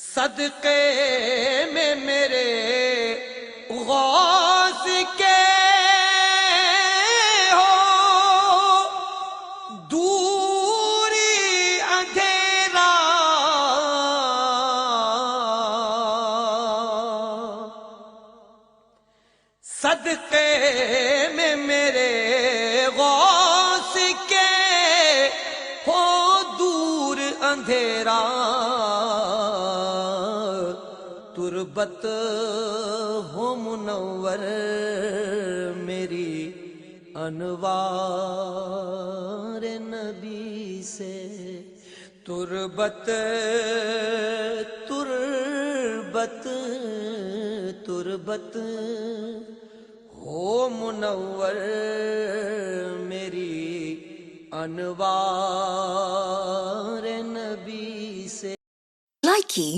صدقے میں میرے غوث کے ہو دوری اندھیرا، صدقے میں میرے غوث کے ہو دور اندھیرا، تربت ہو منور میری انوار نبی سے، تربت تربت تربت ہو منور میری انوار نبی سے۔ لائکی